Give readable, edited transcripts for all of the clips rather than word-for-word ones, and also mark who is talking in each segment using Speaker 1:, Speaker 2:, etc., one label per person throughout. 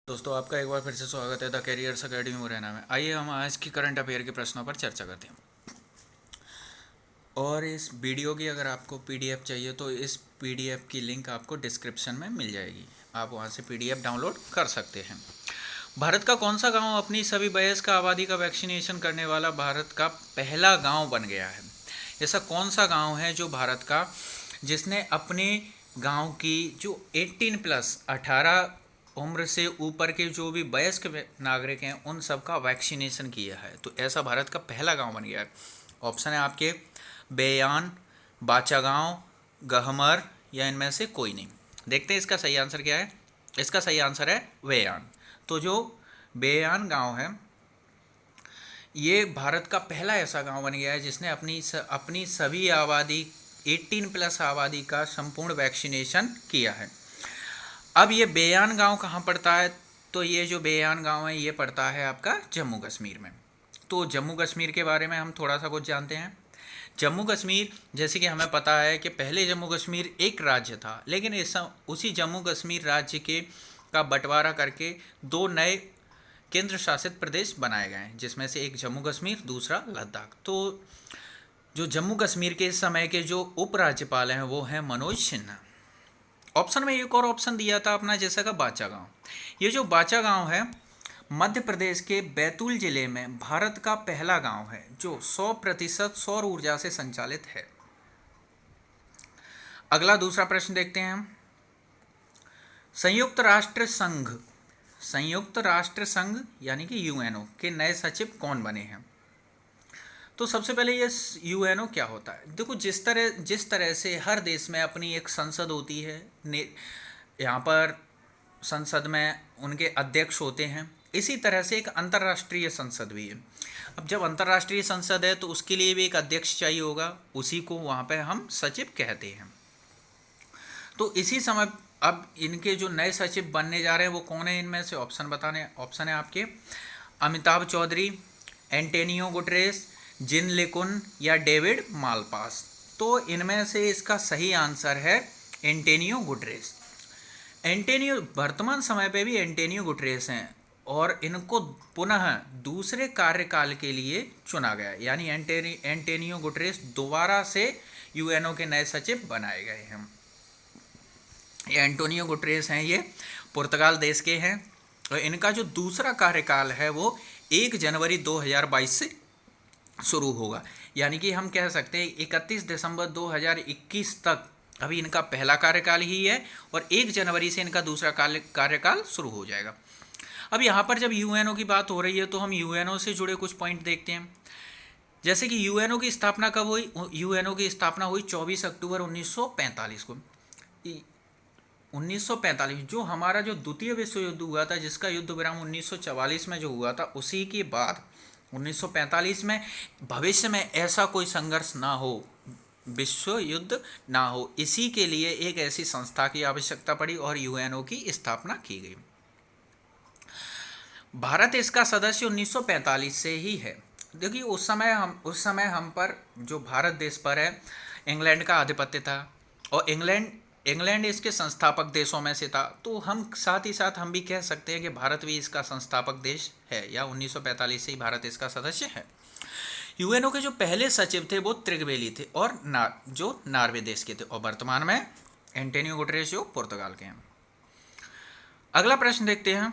Speaker 1: दोस्तों, आपका एक बार फिर से स्वागत है द कैरियर्स अकेडमी मुरैना में। आइए हम आज की करंट अफेयर के प्रश्नों पर चर्चा करते हैं। और इस वीडियो की अगर आपको पीडीएफ चाहिए तो इस पीडीएफ की लिंक आपको डिस्क्रिप्शन में मिल जाएगी। आप वहां से पीडीएफ डाउनलोड कर सकते हैं। भारत का कौन सा गांव अपनी सभी वयस्क आबादी का वैक्सीनेशन करने वाला भारत का पहला गांव बन गया है? ऐसा कौन सा गांव है जो भारत का जिसने अपने गांव की जो 18+ उम्र से ऊपर के जो भी वयस्क नागरिक हैं उन सब का वैक्सीनेशन किया है? तो ऐसा भारत का पहला गांव बन गया है। ऑप्शन है आपके बेयान, बाचागांव, गहमर या इनमें से कोई नहीं। देखते हैं इसका सही आंसर क्या है। इसका सही आंसर है बेयान। तो जो बेयान गांव है ये भारत का पहला ऐसा गांव बन गया है जिसने अपनी सभी आबादी 18+ आबादी का संपूर्ण वैक्सीनेशन किया है। अब ये बेयान गांव कहाँ पड़ता है? तो ये जो बेयान गांव है ये पड़ता है आपका जम्मू कश्मीर में। तो जम्मू कश्मीर के बारे में हम थोड़ा सा कुछ जानते हैं। जम्मू कश्मीर, जैसे कि हमें पता है कि पहले जम्मू कश्मीर एक राज्य था, लेकिन उसी जम्मू कश्मीर राज्य के का बंटवारा करके दो नए केंद्र शासित प्रदेश बनाए गए हैं, जिसमें से एक जम्मू कश्मीर, दूसरा लद्दाख। तो जो जम्मू कश्मीर के इस समय के जो उपराज्यपाल हैं वो हैं मनोज सिन्हा। ऑप्शन में एक और ऑप्शन दिया था अपना जैसा का बाचा गांव। ये जो बाचा गांव है मध्य प्रदेश के बैतूल जिले में भारत का पहला गांव है जो 100% सौर ऊर्जा से संचालित है। अगला दूसरा प्रश्न देखते हैं हम। संयुक्त राष्ट्र संघ यानी कि यूएनओ के नए सचिव कौन बने हैं? तो सबसे पहले ये यूएनओ क्या होता है? देखो, जिस तरह से हर देश में अपनी एक संसद होती है, यहाँ पर संसद में उनके अध्यक्ष होते हैं, इसी तरह से एक अंतर्राष्ट्रीय संसद भी है। अब जब अंतर्राष्ट्रीय संसद है तो उसके लिए भी एक अध्यक्ष चाहिए होगा, उसी को वहाँ पे हम सचिव कहते हैं। तो इसी समय अब इनके जो नए सचिव बनने जा रहे हैं वो कौन है? इनमें से ऑप्शन है आपके अमिताभ चौधरी, एंटोनियो गुटरेस, जिन लेकुन या डेविड मालपास। तो इनमें से इसका सही आंसर है एंटोनियो गुटरेस। वर्तमान समय पे भी एंटोनियो गुटरेस हैं और इनको पुनः दूसरे कार्यकाल के लिए चुना गया, यानी एंटोनियो गुटरेस दोबारा से यूएनओ के नए सचिव बनाए गए हैं। ये एंटोनियो गुटरेस हैं, ये पुर्तगाल देश के हैं और इनका जो दूसरा कार्यकाल है वो 1 जनवरी 2022 से शुरू होगा। यानी कि हम कह सकते हैं 31 दिसंबर 2021 तक अभी इनका पहला कार्यकाल ही है और 1 जनवरी से इनका दूसरा कार्यकाल शुरू हो जाएगा। अब यहाँ पर जब यूएनओ की बात हो रही है तो हम यूएनओ से जुड़े कुछ पॉइंट देखते हैं। जैसे कि यूएनओ की स्थापना कब हुई? यूएनओ की स्थापना हुई 24 अक्टूबर 1945 को। 1945 जो हमारा जो द्वितीय विश्व युद्ध हुआ था, जिसका युद्ध विराम 1944 में जो हुआ था, उसी के बाद 1945 में भविष्य में ऐसा कोई संघर्ष ना हो, विश्व युद्ध ना हो, इसी के लिए एक ऐसी संस्था की आवश्यकता पड़ी और यूएनओ की स्थापना की गई। भारत इसका सदस्य 1945 से ही है। देखिए उस समय हम पर जो भारत देश पर है इंग्लैंड का आधिपत्य था और इंग्लैंड इसके संस्थापक देशों में से था। तो हम साथ ही साथ हम भी कह सकते हैं कि भारत भी इसका संस्थापक देश है, या 1945 से ही भारत इसका सदस्य है। यूएनओ के जो पहले सचिव थे वो त्रिगवेली थे और जो नॉर्वे देश के थे, और वर्तमान में एंटोनियो गुटरेस जो पुर्तगाल के हैं। अगला प्रश्न देखते हैं।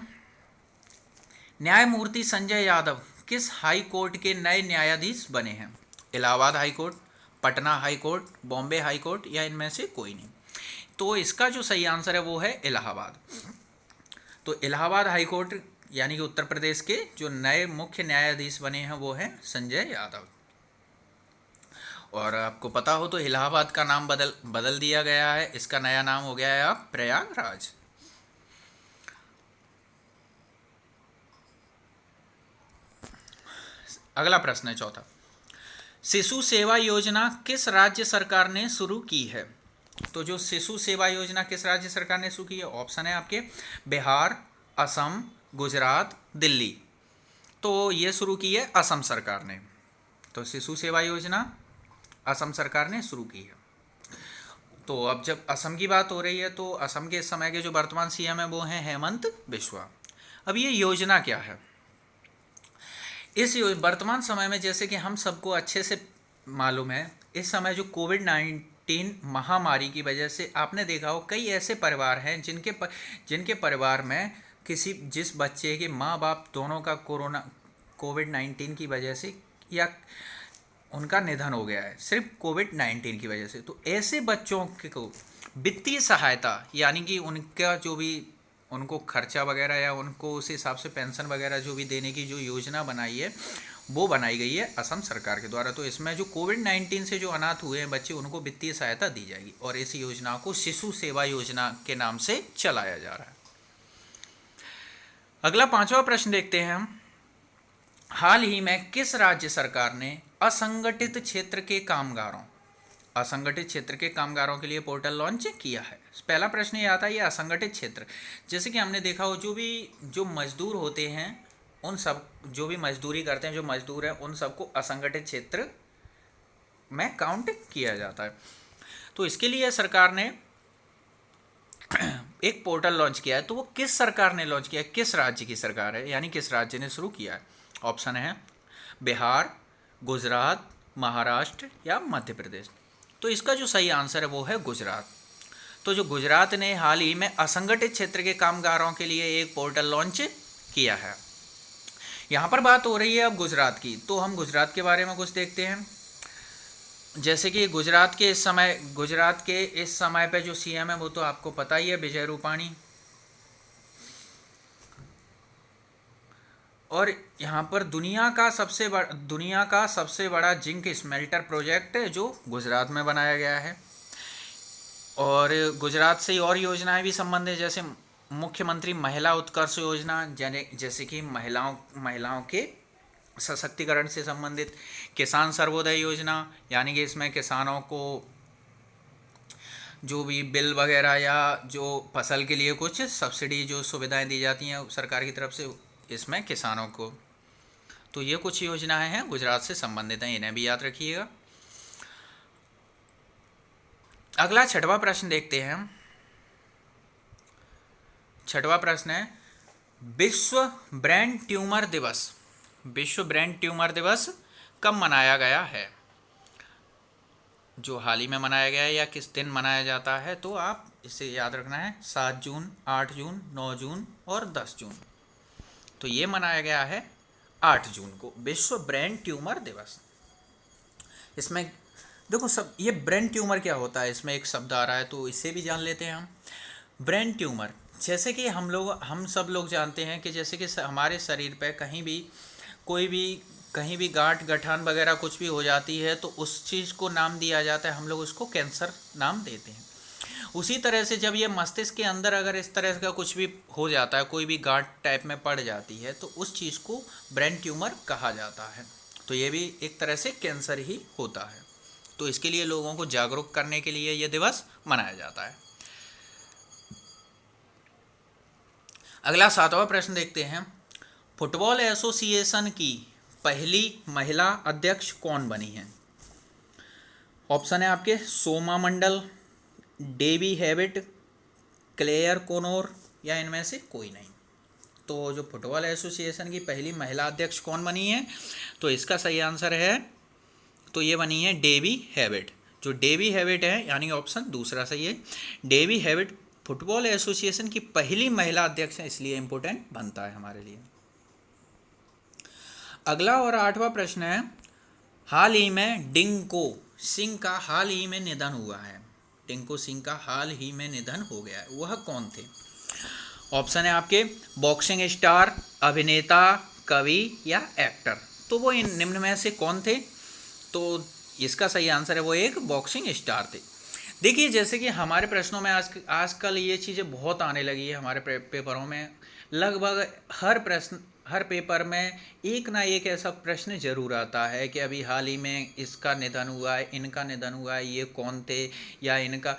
Speaker 1: न्यायमूर्ति संजय यादव किस हाई कोर्ट के नए न्यायाधीश बने हैं? Allahabad high court, Patna high court, Bombay high court या इनमें से कोई नहीं। तो इसका जो सही आंसर है वो है इलाहाबाद। तो इलाहाबाद हाई कोर्ट यानी कि उत्तर प्रदेश के जो नए मुख्य न्यायाधीश बने हैं वो हैं संजय यादव। और आपको पता हो तो इलाहाबाद का नाम बदल दिया गया है, इसका नया नाम हो गया है अब प्रयागराज। अगला प्रश्न है चौथा। शिशु सेवा योजना किस राज्य सरकार ने शुरू की है? तो जो शिशु सेवा योजना किस राज्य सरकार ने शुरू की है? ऑप्शन है आपके बिहार, असम, गुजरात, दिल्ली। तो ये शुरू की है असम सरकार ने। तो शिशु सेवा योजना असम सरकार ने शुरू की है। तो अब जब असम की बात हो रही है तो असम के इस समय के जो वर्तमान सीएम है वो हैं हेमंत बिस्वा। अब ये योजना क्या है? वर्तमान समय में जैसे कि हम सबको अच्छे से मालूम है, इस समय जो कोविड-19 महामारी की वजह से आपने देखा हो कई ऐसे परिवार हैं जिनके परिवार में जिस बच्चे के माँ बाप दोनों का कोविड-19 की वजह से या उनका निधन हो गया है सिर्फ कोविड-19 की वजह से। तो ऐसे बच्चों को वित्तीय सहायता, यानी कि उनका जो भी उनको खर्चा वगैरह या उनको उस हिसाब से पेंशन वगैरह जो भी देने की जो योजना बनाई है वो बनाई गई है असम सरकार के द्वारा। तो इसमें जो कोविड-19 से जो अनाथ हुए हैं बच्चे उनको वित्तीय सहायता दी जाएगी और इस योजना को शिशु सेवा योजना के नाम से चलाया जा रहा है। अगला 5वां प्रश्न देखते हैं हम। हाल ही में किस राज्य सरकार ने असंगठित क्षेत्र के कामगारों के लिए पोर्टल लॉन्च किया है? पहला प्रश्न ये आता है, ये असंगठित क्षेत्र, जैसे कि हमने देखा हो जो मजदूर होते हैं उन सब, जो भी मजदूरी करते हैं जो मजदूर हैं उन सबको असंगठित क्षेत्र में काउंट किया जाता है। तो इसके लिए सरकार ने एक पोर्टल लॉन्च किया है। तो वो किस सरकार ने लॉन्च किया है, किस राज्य की सरकार है, यानी किस राज्य ने शुरू किया है? ऑप्शन है बिहार, गुजरात, महाराष्ट्र या मध्य प्रदेश। तो इसका जो सही आंसर है वो है गुजरात। तो जो गुजरात ने हाल ही में असंगठित क्षेत्र के कामगारों के लिए एक पोर्टल लॉन्च किया है। यहाँ पर बात हो रही है अब गुजरात की, तो हम गुजरात के बारे में कुछ देखते हैं। जैसे कि गुजरात के इस समय पे जो सीएम है वो तो आपको पता ही है, विजय रूपाणी। और यहाँ पर दुनिया का सबसे बड़ा जिंक स्मेल्टर प्रोजेक्ट है जो गुजरात में बनाया गया है। और गुजरात से और योजनाएं भी संबंधित, जैसे मुख्यमंत्री महिला उत्कर्ष योजना, जैसे कि महिलाओं के सशक्तिकरण से संबंधित, किसान सर्वोदय योजना, यानी कि इसमें किसानों को जो भी बिल वगैरह या जो फसल के लिए कुछ सब्सिडी जो सुविधाएं दी जाती हैं सरकार की तरफ से, इसमें किसानों को। तो ये कुछ योजनाएं हैं गुजरात से संबंधित हैं, इन्हें भी याद रखिएगा। अगला 6वां प्रश्न देखते हैं। 6वां प्रश्न है, विश्व ब्रेन ट्यूमर दिवस कब मनाया गया है? जो हाल ही में मनाया गया है या किस दिन मनाया जाता है? तो आप इसे याद रखना है, 7 जून, 8 जून, 9 जून और 10 जून। तो ये मनाया गया है 8 जून को, विश्व ब्रेन ट्यूमर दिवस। इसमें देखो ये ब्रेन ट्यूमर क्या होता है, इसमें एक शब्द आ रहा है तो इसे भी जान लेते हैं हम। ब्रेन ट्यूमर, जैसे कि हम सब लोग जानते हैं कि जैसे कि हमारे शरीर पे कहीं भी गांठ गठान वगैरह कुछ भी हो जाती है तो उस चीज़ को नाम दिया जाता है, हम लोग उसको कैंसर नाम देते हैं। उसी तरह से जब ये मस्तिष्क के अंदर अगर इस तरह का कुछ भी हो जाता है, कोई भी गांठ टाइप में पड़ जाती है, तो उस चीज़ को ब्रेन ट्यूमर कहा जाता है। तो ये भी एक तरह से कैंसर ही होता है। तो इसके लिए लोगों को जागरूक करने के लिए ये दिवस मनाया जाता है। अगला 7वां प्रश्न देखते हैं। फुटबॉल एसोसिएशन की पहली महिला अध्यक्ष कौन बनी है? ऑप्शन है आपके सोमा मंडल, डेबी हैबिट, क्लेयर कोनोर या इनमें से कोई नहीं। तो जो फुटबॉल एसोसिएशन की पहली महिला अध्यक्ष कौन बनी है, तो इसका सही आंसर है, तो ये बनी है डेबी हैबिट। जो डेबी हैबिट है, यानी ऑप्शन दूसरा सही है, डेबी हैबिट फुटबॉल एसोसिएशन की पहली महिला अध्यक्ष है, इसलिए इंपॉर्टेंट बनता है हमारे लिए। अगला और 8वां प्रश्न है, हाल ही में डिंको सिंह का हाल ही में निधन हुआ है। टिंकू सिंह का हाल ही में निधन हो गया है, वह कौन थे? ऑप्शन है आपके बॉक्सिंग स्टार, अभिनेता, कवि या एक्टर। तो वो इन निम्न में से कौन थे? तो इसका सही आंसर है वो एक बॉक्सिंग स्टार थे। देखिए, जैसे कि हमारे प्रश्नों में आजकल ये चीज़ें बहुत आने लगी है हमारे पेपरों में। लगभग हर पेपर में एक ना एक ऐसा प्रश्न जरूर आता है कि अभी हाल ही में इसका निधन हुआ है, इनका निधन हुआ है, ये कौन थे, या इनका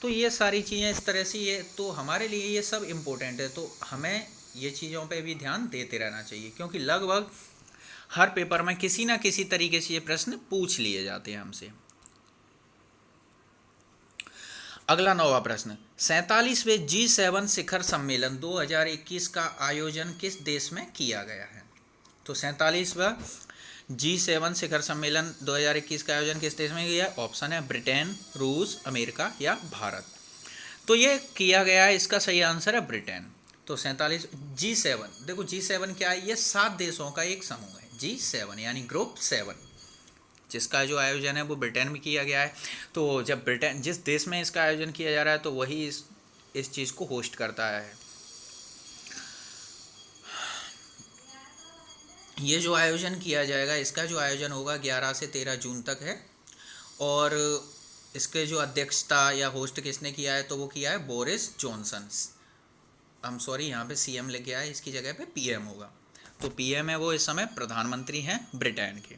Speaker 1: तो ये सारी चीज़ें इस तरह से, ये तो हमारे लिए ये सब इम्पोर्टेंट है। तो हमें ये चीज़ों पे भी ध्यान देते रहना चाहिए, क्योंकि लगभग हर पेपर में किसी ना किसी तरीके से ये प्रश्न पूछ लिए जाते हैं हमसे। अगला 9वां प्रश्न, 47वें G7 शिखर सम्मेलन 2021 का आयोजन किस देश में किया गया है? तो 47वां G7 शिखर सम्मेलन 2021 का आयोजन किस देश में किया? ऑप्शन है ब्रिटेन, रूस, अमेरिका या भारत। तो ये किया गया है, इसका सही आंसर है ब्रिटेन। तो 47 G7, देखो G7 क्या है? ये 7 देशों का एक समूह है, G7 यानी ग्रुप 7, जिसका जो आयोजन है वो ब्रिटेन में किया गया है। तो जब ब्रिटेन, जिस देश में इसका आयोजन किया जा रहा है, तो वही इस चीज़ को होस्ट करता है। ये जो आयोजन किया जाएगा, इसका जो आयोजन होगा 11 से 13 जून तक है, और इसके जो अध्यक्षता या होस्ट किसने किया है? तो वो किया है बोरिस जॉनसन। यहाँ पे सीएम लिख गया है, इसकी जगह पे पीएम होगा। तो पीएम है वो, इस समय प्रधानमंत्री हैं ब्रिटेन के।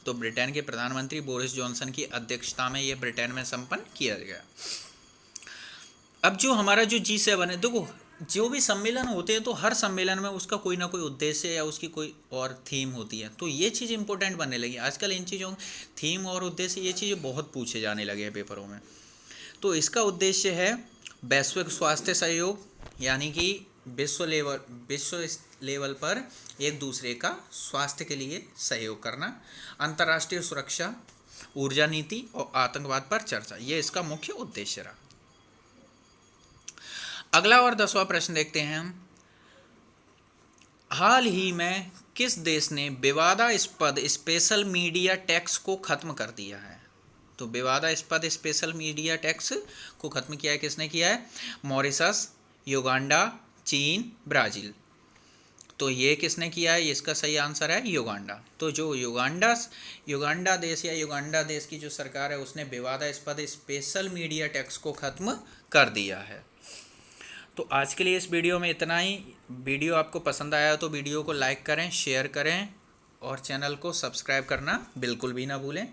Speaker 1: तो ब्रिटेन के प्रधानमंत्री बोरिस जॉनसन की अध्यक्षता में ये ब्रिटेन में संपन्न किया गया। अब जो हमारा जो G7 है, देखो जो भी सम्मेलन होते हैं तो हर सम्मेलन में उसका कोई ना कोई उद्देश्य या उसकी कोई और थीम होती है। तो ये चीज़ इंपॉर्टेंट बनने लगी आजकल, इन चीज़ों थीम और उद्देश्य, ये चीज़ें बहुत पूछे जाने लगे हैं पेपरों में। तो इसका उद्देश्य है वैश्विक स्वास्थ्य सहयोग, यानी कि विश्व लेवल पर एक दूसरे का स्वास्थ्य के लिए सहयोग करना, अंतर्राष्ट्रीय सुरक्षा, ऊर्जा नीति और आतंकवाद पर चर्चा, ये इसका मुख्य उद्देश्य रहा। अगला और 10वां प्रश्न देखते हैं हम। हाल ही में किस देश ने विवादास्पद स्पेशल मीडिया टैक्स को खत्म कर दिया है? तो विवादास्पद स्पेशल मीडिया टैक्स को खत्म किया है, किसने किया है? मॉरिशस, युगांडा, चीन, ब्राज़ील। तो ये किसने किया है? इसका सही आंसर है युगांडा। तो जो युगांडा देश या युगांडा देश की जो सरकार है, उसने विवादास्पद स्पेशल मीडिया टैक्स को खत्म कर दिया है। तो आज के लिए इस वीडियो में इतना ही। वीडियो आपको पसंद आया तो वीडियो को लाइक करें, शेयर करें और चैनल को सब्सक्राइब करना बिल्कुल भी ना भूलें।